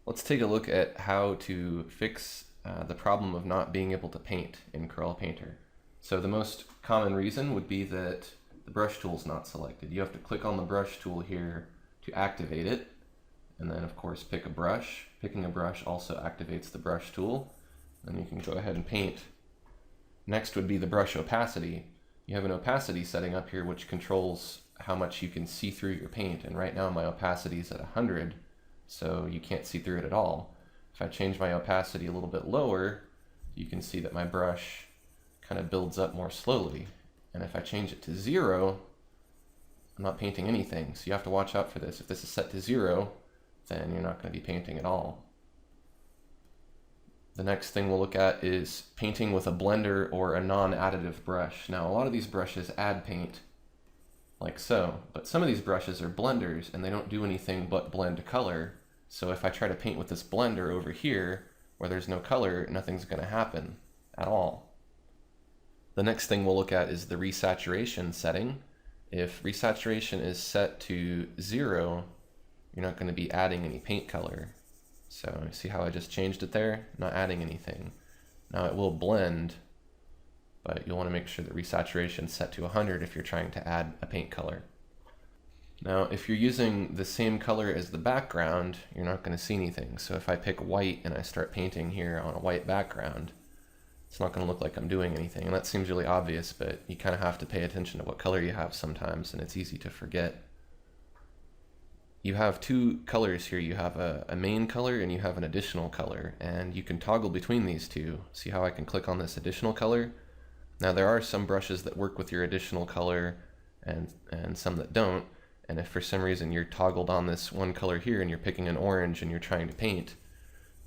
Let's take a look at how to fix the problem of not being able to paint in Corel Painter. So the most common reason would be that the brush tool is not selected. You have to click on the brush tool here to activate it, and then of course pick a brush. Picking a brush also activates the brush tool, and you can go ahead and paint. Next would be the brush opacity. You have an opacity setting up here which controls how much you can see through your paint, and right now my opacity is at 100, so you can't see through it at all. If I change my opacity a little bit lower, you can see that my brush kind of builds up more slowly. And if I change it to 0, I'm not painting anything, so you have to watch out for this. If this is set to 0, then you're not going to be painting at all. The next thing we'll look at is painting with a blender or a non-additive brush. Now, a lot of these brushes add paint, like so, but some of these brushes are blenders and they don't do anything but blend color. So if I try to paint with this blender over here, where there's no color, nothing's going to happen at all. The next thing we'll look at is the resaturation setting. If resaturation is set to 0, you're not going to be adding any paint color. So you see how I just changed it there? Not adding anything. Now it will blend, but you'll want to make sure that resaturation is set to 100 if you're trying to add a paint color. Now, if you're using the same color as the background, you're not going to see anything. So if I pick white and I start painting here on a white background, it's not going to look like I'm doing anything. And that seems really obvious, but you kind of have to pay attention to what color you have sometimes, and it's easy to forget. You have two colors here. You have a main color and you have an additional color, and you can toggle between these two. See how I can click on this additional color? Now there are some brushes that work with your additional color and some that don't. And if for some reason you're toggled on this one color here and you're picking an orange and you're trying to paint,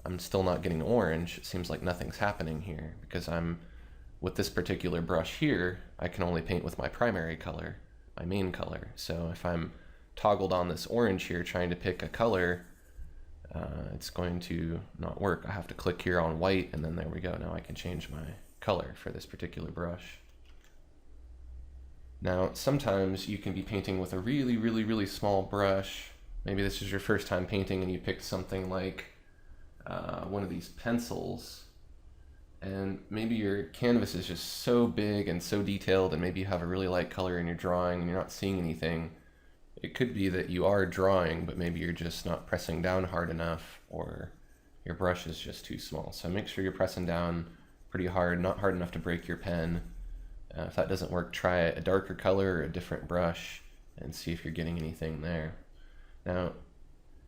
I'm still not getting orange. It seems like nothing's happening here because with this particular brush here, I can only paint with my primary color, my main color. So if I'm toggled on this orange here trying to pick a color, it's going to not work. I have to click here on white, and then there we go. Now I can change my color for this particular brush. Now, sometimes you can be painting with a really, really, really small brush. Maybe this is your first time painting and you picked something like one of these pencils, and maybe your canvas is just so big and so detailed, and maybe you have a really light color in your drawing and you're not seeing anything. It could be that you are drawing, but maybe you're just not pressing down hard enough, or your brush is just too small. So make sure you're pressing down pretty hard, not hard enough to break your pen. If that doesn't work, try a darker color or a different brush and see if you're getting anything there. Now,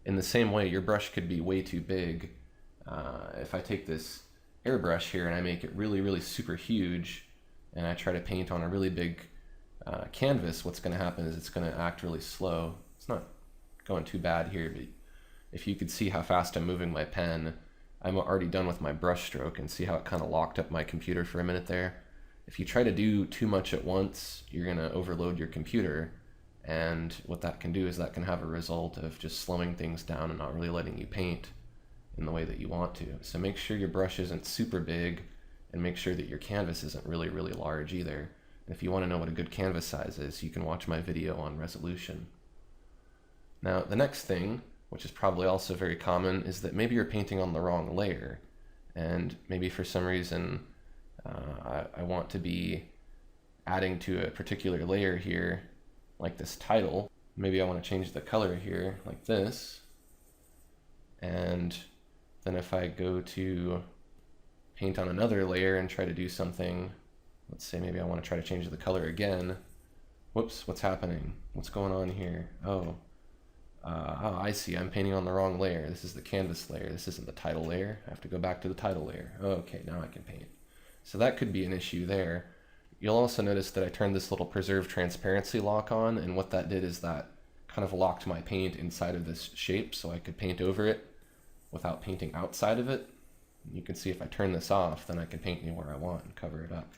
in the same way, your brush could be way too big. If I take this airbrush here and I make it really, really super huge, and I try to paint on a really big canvas, what's going to happen is it's going to act really slow. It's not going too bad here, but if you could see how fast I'm moving my pen, I'm already done with my brush stroke, and see how it kind of locked up my computer for a minute there. If you try to do too much at once, you're going to overload your computer, and what that can do is that can have a result of just slowing things down and not really letting you paint in the way that you want to. So make sure your brush isn't super big, and make sure that your canvas isn't really, really large either. And if you want to know what a good canvas size is, you can watch my video on resolution. Now, the next thing, which is probably also very common, is that maybe you're painting on the wrong layer, and maybe for some reason I want to be adding to a particular layer here, like this title. Maybe I want to change the color here, like this. And then if I go to paint on another layer and try to do something, let's say maybe I want to try to change the color again. Whoops, what's happening? What's going on here? Oh, I see, I'm painting on the wrong layer. This is the canvas layer. This isn't the title layer. I have to go back to the title layer. Okay, now I can paint. So that could be an issue there. You'll also notice that I turned this little preserve transparency lock on, and what that did is that kind of locked my paint inside of this shape so I could paint over it without painting outside of it. You can see if I turn this off, then I can paint anywhere I want and cover it up.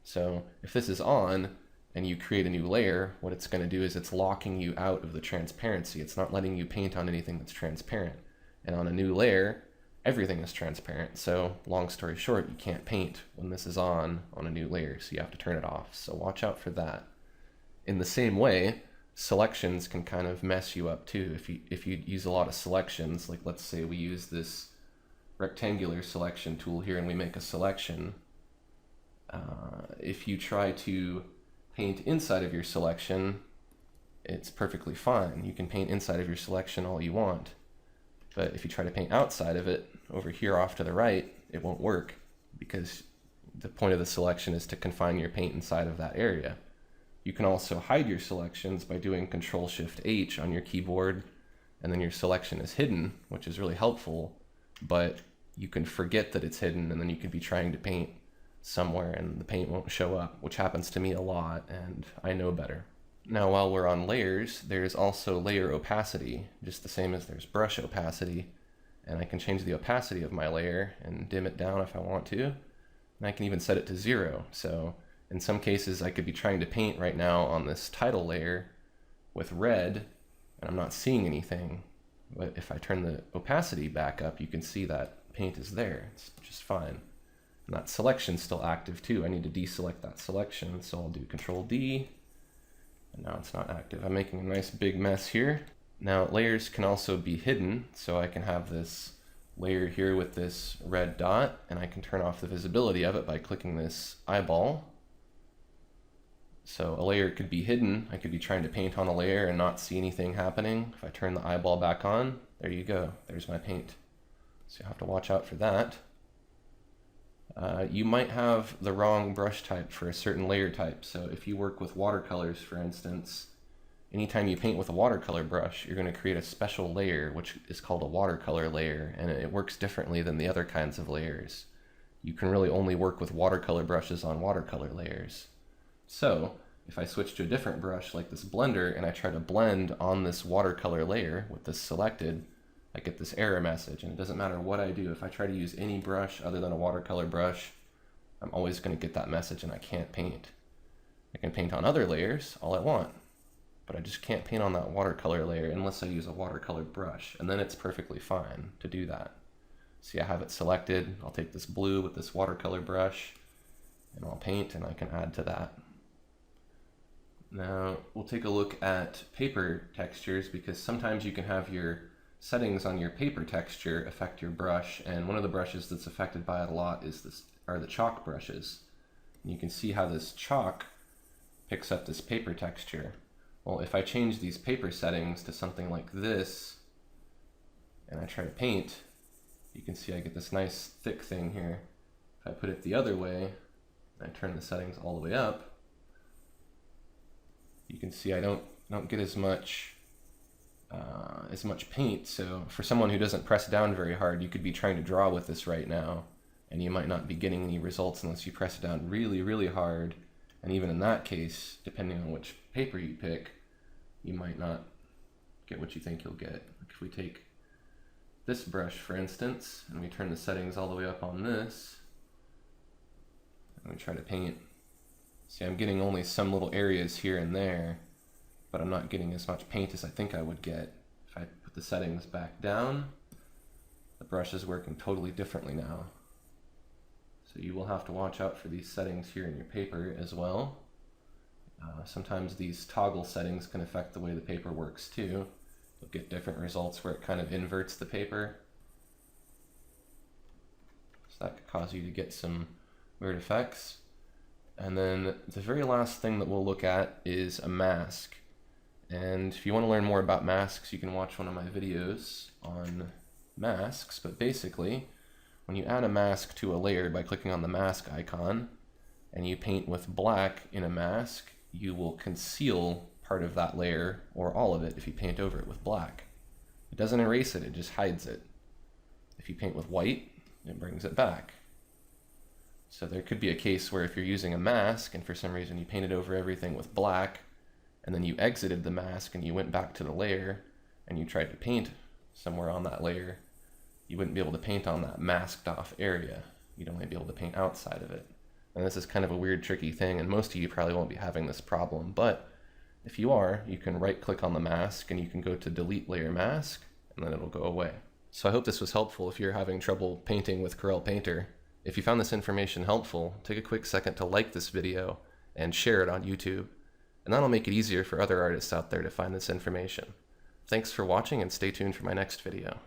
So if this is on and you create a new layer, what it's going to do is it's locking you out of the transparency. It's not letting you paint on anything that's transparent. And on a new layer, everything is transparent. So long story short, you can't paint when this is on a new layer, so you have to turn it off. So watch out for that. In the same way, selections can kind of mess you up too. If you use a lot of selections, like let's say we use this rectangular selection tool here and we make a selection, if you try to paint inside of your selection, it's perfectly fine. You can paint inside of your selection all you want. But if you try to paint outside of it, over here off to the right, it won't work, because the point of the selection is to confine your paint inside of that area. You can also hide your selections by doing Control-Shift-H on your keyboard, and then your selection is hidden, which is really helpful, but you can forget that it's hidden, and then you could be trying to paint somewhere and the paint won't show up, which happens to me a lot, and I know better. Now, while we're on layers, there's also layer opacity, just the same as there's brush opacity, and I can change the opacity of my layer and dim it down if I want to, and I can even set it to 0. So in some cases I could be trying to paint right now on this title layer with red, and I'm not seeing anything, but if I turn the opacity back up, you can see that paint is there. It's just fine. And that selection's still active too. I need to deselect that selection, so I'll do Control-D, and now it's not active. I'm making a nice big mess here. Now layers can also be hidden, so I can have this layer here with this red dot, and I can turn off the visibility of it by clicking this eyeball. So a layer could be hidden. I could be trying to paint on a layer and not see anything happening. If I turn the eyeball back on, there you go. There's my paint. So you have to watch out for that. You might have the wrong brush type for a certain layer type. So if you work with watercolors, for instance, anytime you paint with a watercolor brush, you're going to create a special layer, which is called a watercolor layer, and it works differently than the other kinds of layers. You can really only work with watercolor brushes on watercolor layers. So if I switch to a different brush like this blender and I try to blend on this watercolor layer with this selected, I get this error message, and it doesn't matter what I do. If I try to use any brush other than a watercolor brush, I'm always going to get that message and I can't paint. I can paint on other layers all I want, but I just can't paint on that watercolor layer unless I use a watercolor brush, and then it's perfectly fine to do that. See, I have it selected. I'll take this blue with this watercolor brush and I'll paint, and I can add to that. Now we'll take a look at paper textures, because sometimes you can have your settings on your paper texture affect your brush, and one of the brushes that's affected by it a lot are the chalk brushes. And you can see how this chalk picks up this paper texture. Well, if I change these paper settings to something like this and I try to paint, you can see I get this nice thick thing here. If I put it the other way and I turn the settings all the way up, you can see I don't get as much paint. So for someone who doesn't press down very hard, you could be trying to draw with this right now, and you might not be getting any results unless you press it down really, really hard. And even in that case, depending on which paper you pick, you might not get what you think you'll get. If we take this brush, for instance, and we turn the settings all the way up on this, and we try to paint, see, I'm getting only some little areas here and there, but I'm not getting as much paint as I think I would get. If I put the settings back down, the brush is working totally differently now. So you will have to watch out for these settings here in your paper as well. Sometimes these toggle settings can affect the way the paper works too. You'll get different results where it kind of inverts the paper. So that could cause you to get some weird effects. And then the very last thing that we'll look at is a mask. And if you want to learn more about masks, you can watch one of my videos on masks. But basically, when you add a mask to a layer by clicking on the mask icon, and you paint with black in a mask, you will conceal part of that layer, or all of it, if you paint over it with black. It doesn't erase it, it just hides it. If you paint with white, it brings it back. So there could be a case where if you're using a mask and for some reason you painted over everything with black, and then you exited the mask and you went back to the layer and you tried to paint somewhere on that layer, you wouldn't be able to paint on that masked off area. You'd only be able to paint outside of it. And this is kind of a weird, tricky thing, and most of you probably won't be having this problem, but if you are, you can right click on the mask and you can go to delete layer mask, and then it'll go away. So I hope this was helpful if you're having trouble painting with Corel Painter. If you found this information helpful, take a quick second to like this video and share it on YouTube. and that'll make it easier for other artists out there to find this information. Thanks for watching, and stay tuned for my next video.